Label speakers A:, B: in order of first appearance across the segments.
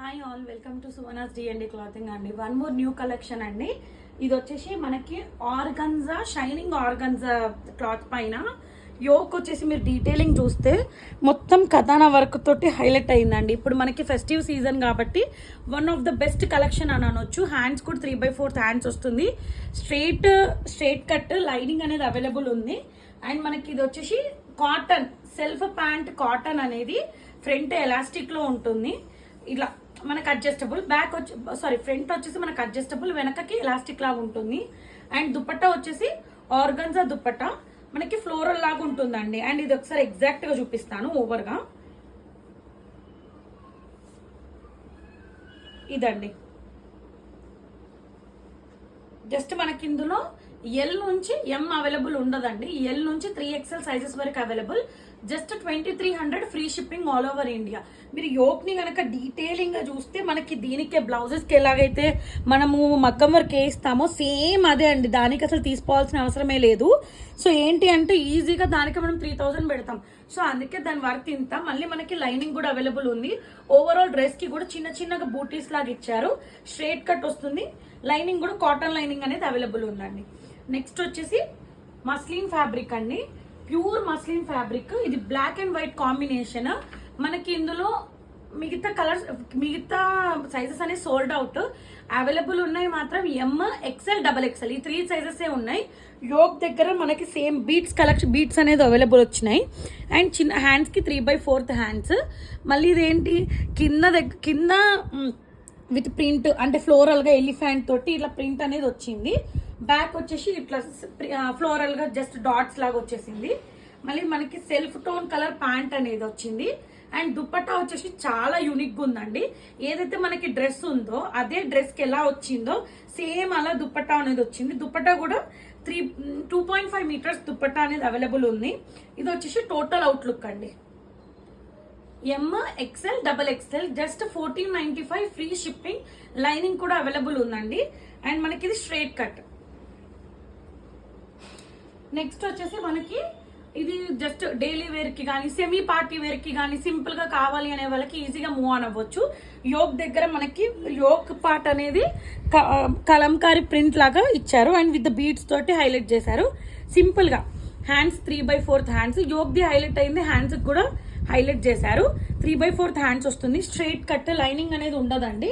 A: Hi all, welcome to Suvanas D&D clothing అండి. One more new collection అండి. ఇది వచ్చేసి మనకి ఆర్గన్జా, షైనింగ్ ఆర్గన్జా క్లాత్ పైన యోక్ వచ్చేసి మీరు డీటెయిలింగ్ చూస్తే మొత్తం కథానా వర్క్ తోటి హైలైట్ అయిందండి. ఇప్పుడు మనకి ఫెస్టివ్ సీజన్ కాబట్టి one of the best collection అని అనొచ్చు. హ్యాండ్స్ కూడా 3/4 హ్యాండ్స్ వస్తుంది. స్ట్రైట్ కట్ లైనింగ్ అనేది అవైలబుల్ ఉంది. అండ్ మనకి ఇది వచ్చేసి కాటన్ సెల్ఫ్ ప్యాంట్ కాటన్ అనేది ఫ్రంట్ ఎలాస్టిక్ లో ఉంటుంది. ఇలా మనకు అడ్జస్టబుల్ బ్యాక్ వచ్చి ఫ్రంట్ వచ్చేసి మనకు అడ్జస్టబుల్, వెనకకి ఎలాస్టిక్ లాగా ఉంటుంది. అండ్ దుపట్టా వచ్చేసి ఆర్గన్జా దుపట్టా మనకి ఫ్లోరల్ లాగా ఉంటుందండి. అండ్ ఇది ఒకసారి ఎగ్జాక్ట్ గా చూపిస్తాను ఓవర్ గా. ఇదండి జస్ట్ మనకి ఇందులో ఎల్ నుంచి ఎం అవైలబుల్ ఉండదండి. ఎల్ నుంచి 3XL సైజెస్ వరకు available. Just 2300 free shipping all over India. మీరు యోక్ ని కనుక డీటెయిలింగ్ గా చూస్తే మనకి దీనికే బ్లౌజెస్ కి ఎలాగైతే మనము మగ్గం వర్క్ వేస్తామో సేమ్ అదే అండి. దానికి అసలు తీసుకోవాల్సిన అవసరమే లేదు. సో ఏంటి అంటే ఈజీగా దానికి మనం 3000 పెడతాం. సో అందుకే దాని వర్త్ ఇంత. మళ్ళీ మనకి లైనింగ్ కూడా అవైలబుల్ ఉంది. ఓవరాల్ డ్రెస్ కి కూడా చిన్నగా బూటీస్ లాగా ఇచ్చారు. స్ట్రైట్ కట్ వస్తుంది. లైనింగ్ కూడా కాటన్ లైనింగ్ అనేది అవైలబుల్ ఉందండి. నెక్స్ట్ వచ్చేసి మస్లిన్ ఫ్యాబ్రిక్ అండి, ప్యూర్ మస్లిన్ ఫ్యాబ్రిక్. ఇది బ్లాక్ అండ్ వైట్ కాంబినేషన్. మనకి ఇందులో మిగతా కలర్స్ మిగతా సైజెస్ అనేవి సోల్డ్ అవుట్. అవైలబుల్ ఉన్నాయి మాత్రం MXL, XXL ఈ 3 సైజెస్ ఉన్నాయి. యోక్ దగ్గర మనకి సేమ్ బీట్స్ కలెక్షన్ బీట్స్ అనేది అవైలబుల్ వచ్చినాయి. అండ్ చిన్న హ్యాండ్స్ కి 3/4 హ్యాండ్స్. మళ్ళీ ఇదేంటి కింద విత్ ప్రింట్ అంటే ఫ్లోరల్ గా ఎలిఫెంట్ తోటి ఇట్లా ప్రింట్ అనేది వచ్చింది. బ్యాక్ వచ్చేసి ఇట్లా ఫ్లోరల్ గా జస్ట్ డాట్స్ లాగా వచ్చేసింది. మళ్ళీ మనకి సెల్ఫ్ టోన్ కలర్ ప్యాంట్ అనేది వచ్చింది. అండ్ దుపట్టా వచ్చేసి చాలా యూనిక్ గా ఉందండి. ఏదైతే మనకి డ్రెస్ ఉందో అదే డ్రెస్ కి ఎలా వచ్చిందో సేమ్ అలా దుపట్టా అనేది వచ్చింది. దుపట్టా కూడా 2.5 మీటర్స్ దుపట్టా అనేది అవైలబుల్ ఉంది. ఇది వచ్చేసి టోటల్ అవుట్లుక్ అండి. MXL, XXL just 1495 free shipping. Lining కూడా అవైలబుల్ ఉందండి. అండ్ మనకి ఇది స్ట్రైట్ కట్. నెక్స్ట్ వచ్చేసి మనకి ఇది జస్ట్ డైలీ వేర్ కి కానీ సెమీ పార్టీ వేర్ కి కానీ సింపుల్ గా కావాలి అనే వాళ్ళకి ఈజీగా మూవ్ ఆన్ అవ్వచ్చు. యోక్ దగ్గర మనకి యోక్ పార్ట్ అనేది కలంకారీ ప్రింట్ లాగా ఇచ్చారు. అండ్ విత్ బీడ్స్ తోటి హైలైట్ చేశారు. సింపుల్ గా హ్యాండ్స్ 3/4 హ్యాండ్స్. యోక్ ది హైలైట్ అయింది, హ్యాండ్స్ కూడా హైలైట్ చేశారు. 3/4 హ్యాండ్స్ వస్తుంది. స్ట్రైట్ కట్ లైనింగ్ అనేది ఉండదండి.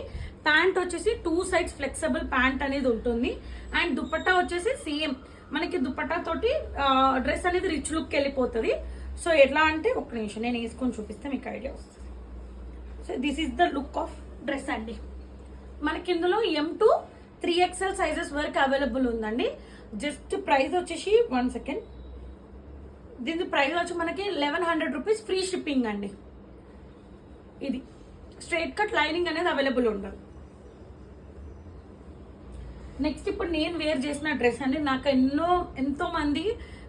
A: ప్యాంట్ వచ్చేసి 2 సైడ్స్ ఫ్లెక్సిబుల్ ప్యాంట్ అనేది ఉంటుంది. అండ్ దుపట్టా వచ్చేసి సేమ్ మనకి దుపట్టా తోటి డ్రెస్ అనేది రిచ్ లుక్ వెళ్ళిపోతుంది. సో ఎట్లా అంటే ఒక్క నిమిషం నేను వేసుకొని చూపిస్తే మీకు ఐడియా వస్తుంది. So this is the look of dress అండి. మనకి ఇందులో M to 3XL సైజెస్ వరకు అవైలబుల్ ఉందండి. జస్ట్ ప్రైస్ వచ్చేసి 1 సెకండ్. దీని ప్రైస్ వచ్చి మనకి 1100 రూపీస్ ఫ్రీ షిప్పింగ్ అండి. ఇది స్ట్రైట్ కట్ లైనింగ్ అనేది అవైలబుల్ ఉండదు. నెక్స్ట్ ఇప్పుడు నేను వేర్ చేసిన డ్రెస్ అండి. నాకు ఎంతో మంది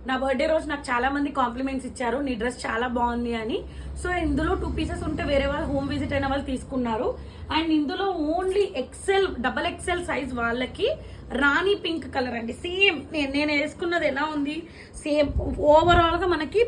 A: నా బర్త్డే రోజు నాకు చాలా మంది కాంప్లిమెంట్స్ ఇచ్చారు, నీ డ్రెస్ చాలా బాగుంది అని. సో ఇందులో 2 పీసెస్ ఉంటే వేరే వాళ్ళు హోమ్ విజిట్ అయిన వాళ్ళు తీసుకున్నారు. అండ్ ఇందులో ఓన్లీ XXL సైజ్ వాళ్ళకి రాణి పింక్ కలర్ అండి. సేమ్ నేను వేసుకున్నది ఎలా ఉంది సేమ్ ఓవరాల్ గా మనకి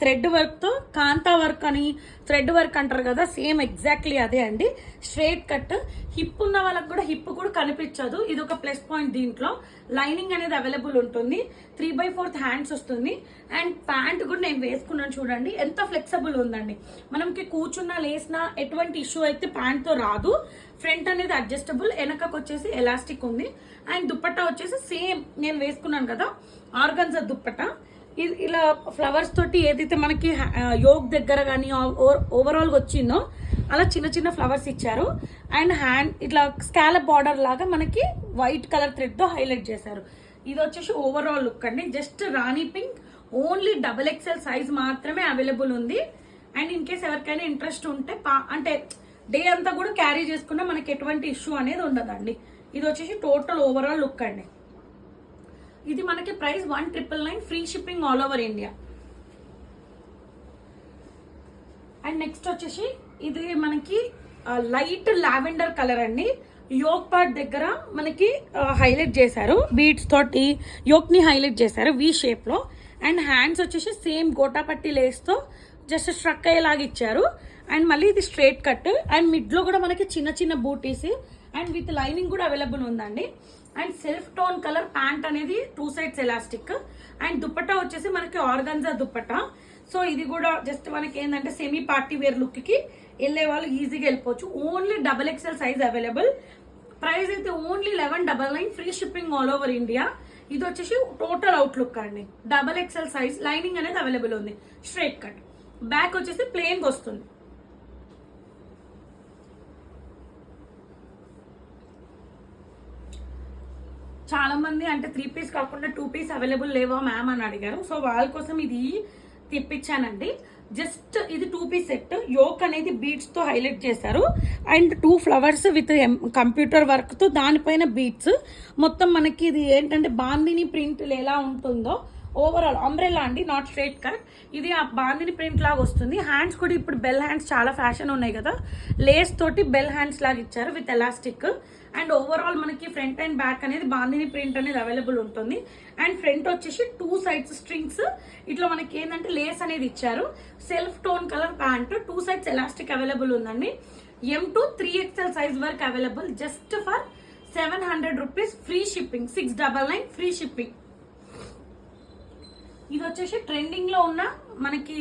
A: థ్రెడ్ వర్క్ తో కాంతా వర్క్ అని థ్రెడ్ వర్క్ అంటారు కదా, సేమ్ ఎగ్జాక్ట్లీ అదే అండి. Straight cut. హిప్ ఉన్న వాళ్ళకి కూడా హిప్ కూడా కనిపించదు. ఇది ఒక ప్లస్ పాయింట్. దీంట్లో లైనింగ్ అనేది అవైలబుల్ ఉంటుంది. 3/4 హ్యాండ్స్ వస్తుంది. అండ్ ప్యాంట్ కూడా నేను వేసుకున్నాను చూడండి ఎంత ఫ్లెక్సిబుల్ ఉందండి. మనకి కూర్చున్నా లేసినా ఎటువంటి ఇష్యూ అయితే ప్యాంట్ తో రాదు. ఫ్రంట్ అనేది అడ్జస్టబుల్, వెనకకు వచ్చేసి ఎలాస్టిక్ ఉంది. అండ్ దుపట్టా వచ్చేసి సేమ్ నేను వేసుకున్నాను కదా ఆర్గన్జా దుపట్టా. ఇలా ఫ్లవర్స్ తోటి ఏదైతే మనకి యోక్ దగ్గర కానీ ఓవరాల్ గా వచ్చిందో అలా చిన్న ఫ్లవర్స్ ఇచ్చారు. అండ్ హ్యాండ్ ఇట్లా స్కాలప్ బార్డర్ లాగా మనకి వైట్ కలర్ థ్రెడ్ తో హైలైట్ చేశారు. ఇది వచ్చేసి ఓవరాల్ లుక్ అండి. జస్ట్ రాణి పింక్. ఓన్లీ XXL సైజ్ మాత్రమే అవైలబుల్ ఉంది. అండ్ ఇన్ కేస్ ఎవరికైనా ఇంట్రెస్ట్ ఉంటే అంటే డే అంతా కూడా క్యారీ చేసుకున్నా మనకి ఎటువంటి ఇష్యూ అనేది ఉండదండి. ఇది వచ్చేసి టోటల్ ఓవరాల్ లుక్ అండి. ఇది మనకి price 1999 free shipping all over India. And next వచ్చేసి ఇది మనకి లైట్ లావెండర్ కలర్ అండి. యోక్ పార్ట్ దగ్గర మనకి హైలైట్ చేశారు బీడ్స్ తోటి. యోక్ ని హైలైట్ చేశారు V షేప్ లో. అండ్ హ్యాండ్స్ వచ్చేసి సేమ్ గోటాపట్టి లేస్ తో జస్ట్ స్ట్రక్ అయ్యేలాగా ఇచ్చారు. అండ్ మళ్ళీ ఇది స్ట్రైట్ కట్ అండ్ మిడ్లో కూడా మనకి చిన్న చిన్న బూటీస్ అండ్ విత్ లైనింగ్ కూడా అవైలబుల్ ఉందండి. And self tone colour pant అనేది 2 సైడ్స్ ఎలాస్టిక్ అండ్ దుప్పట్టా వచ్చేసి మనకి ఆర్గన్జా దుప్పట్టా. సో ఇది కూడా జస్ట్ మనకి ఏంటంటే సెమీ పార్టీ వేర్ లుక్ కి వెళ్ళే వాళ్ళు ఈజీగా వెళ్ళిపోవచ్చు. Only XXL size available. Price అయితే only 1199, free shipping all over India. ఇది వచ్చేసి టోటల్ అవుట్లుక్ అండి. XXL సైజ్, లైనింగ్ అనేది అవైలబుల్ ఉంది, స్ట్రైట్ కట్. బ్యాక్ వచ్చేసి ప్లెయిన్ వస్తుంది. చాలా మంది అంటే 3 పీస్ కాకుండా 2 పీస్ అవైలబుల్ లేవా మ్యామ్ అని అడిగారు. సో వాళ్ళ కోసం ఇది తెప్పించానండి. జస్ట్ ఇది 2 పీస్ సెట్. యోక్ అనేది బీడ్స్ తో హైలైట్ చేశారు and 2 flowers with computer work తో దానిపైన బీడ్స్. మొత్తం మనకి ఇది ఏంటంటే బాందిని ప్రింట్ ఎలా ఉంటుందో ఓవరాల్ అంబ్రెల్లా అండి, నాట్ స్ట్రైట్ కట్. ఇది ఆ బాందిని ప్రింట్ లాగా వస్తుంది. హ్యాండ్స్ కూడా ఇప్పుడు బెల్ హ్యాండ్స్ చాలా ఫ్యాషన్ ఉన్నాయి కదా, లేస్ తోటి బెల్ హ్యాండ్స్ లాగా ఇచ్చారు విత్ ఎలాస్టిక్. అండ్ ఓవరాల్ మనకి ఫ్రంట్ అండ్ బ్యాక్ అనేది బాందిని ప్రింట్ అనేది అవైలబుల్ ఉంటుంది. అండ్ ఫ్రంట్ వచ్చేసి 2 సైడ్స్ స్ట్రింగ్స్ ఇట్లా మనకి ఏంటంటే లేస్ అనేది ఇచ్చారు. Self tone colour pant, 2 sides elastic available ఉందండి. M to 3XL సైజ్ వరకు available. Just for 700 rupees, free shipping. 699 free shipping. ఇది వచ్చేసి ట్రెండింగ్ లో ఉన్న మనకి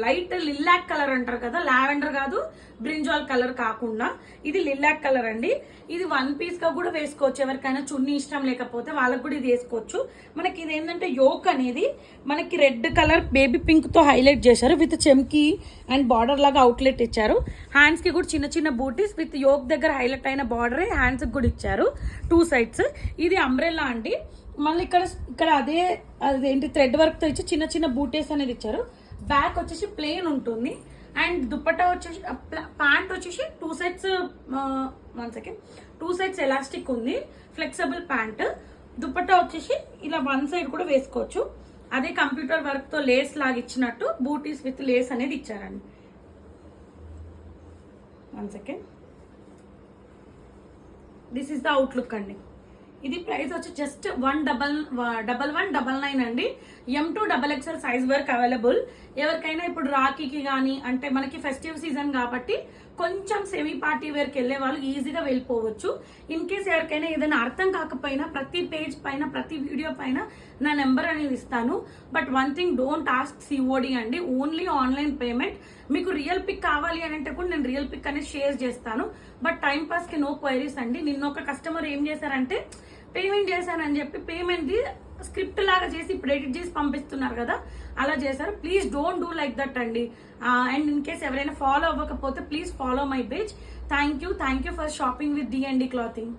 A: లైట్ లిల్లాక్ కలర్ అంటారు కదా, లావెండర్ కాదు, బ్రింజాల్ కలర్ కాకుండా ఇది లిల్లాక్ కలర్ అండి. ఇది 1 పీస్ గా కూడా వేసుకోవచ్చు. ఎవరికైనా చున్నీ ఇష్టం లేకపోతే వాళ్ళకి కూడా ఇది వేసుకోవచ్చు. మనకి ఇది ఏంటంటే యోక్ అనేది మనకి రెడ్ కలర్ బేబీ పింక్ తో హైలైట్ చేశారు విత్ చెమ్కి అండ్ బార్డర్ లాగా అవుట్లెట్ ఇచ్చారు. హ్యాండ్స్ కి కూడా చిన్న చిన్న బూటీస్ విత్ యోక్ దగ్గర హైలైట్ అయిన బార్డర్ హ్యాండ్స్ కి కూడా ఇచ్చారు 2 సైడ్స్. ఇది అంబ్రెల్లా అండి. మళ్ళీ ఇక్కడ అదేంటి థ్రెడ్ వర్క్ తో ఇచ్చి చిన్న చిన్న బూటీస్ అనేది ఇచ్చారు. బ్యాక్ వచ్చేసి ప్లెయిన్ ఉంటుంది అండ్ దుప్పట్టా వచ్చేసి ప్యాంట్ వచ్చేసి 2 సైడ్స్ 2 సైడ్స్ ఎలాస్టిక్ ఉంది, ఫ్లెక్సిబుల్ ప్యాంట్. దుప్పట్టా వచ్చేసి ఇలా 1 సైడ్ కూడా వేసుకోవచ్చు. అదే కంప్యూటర్ వర్క్ తో లేస్ లాగా ఇచ్చినట్టు బూటీస్ విత్ లేస్ అనేది ఇచ్చారండి. 1 second. This is the outlook అండి. ఇది ప్రైస్ వచ్చి జస్ట్ 1199 అండి. M to XXL సైజ్ వరకు అవైలబుల్. ఎవరికైనా ఇప్పుడు రాఖీకి కానీ అంటే మనకి ఫెస్టివ్ సీజన్ కాబట్టి కొంచెం సెమీ పార్టీ వేర్కి వెళ్ళే వాళ్ళు ఈజీగా వెళ్ళిపోవచ్చు. ఇన్ కేస్ ఎవరికైనా ఏదైనా అర్థం కాకపోయినా ప్రతి పేజ్ పైన ప్రతి వీడియో పైన నా నెంబర్ అనేది ఇస్తాను. But 1 thing, don't ask COD అండి, ఓన్లీ ఆన్లైన్ పేమెంట్. మీకు రియల్ పిక్ కావాలి అని అంటే కూడా నేను రియల్ పిక్ అనేది షేర్ చేస్తాను. బట్ టైం పాస్ కి నో క్వైరీస్ అండి. నిన్న ఒక కస్టమర్ ఏం చేశారంటే పేమెంట్ చేశానని చెప్పి పేమెంట్ స్క్రిప్ట్ లాగా చేసి ఇప్పుడు ఎడిట్ చేసి పంపిస్తున్నారు కదా, అలా చేశారు. Please don't do like that అండి. అండ్ ఇన్ కేస్ ఎవరైనా ఫాలో అవ్వకపోతే please follow my page. Thank you for shopping with D&D clothing.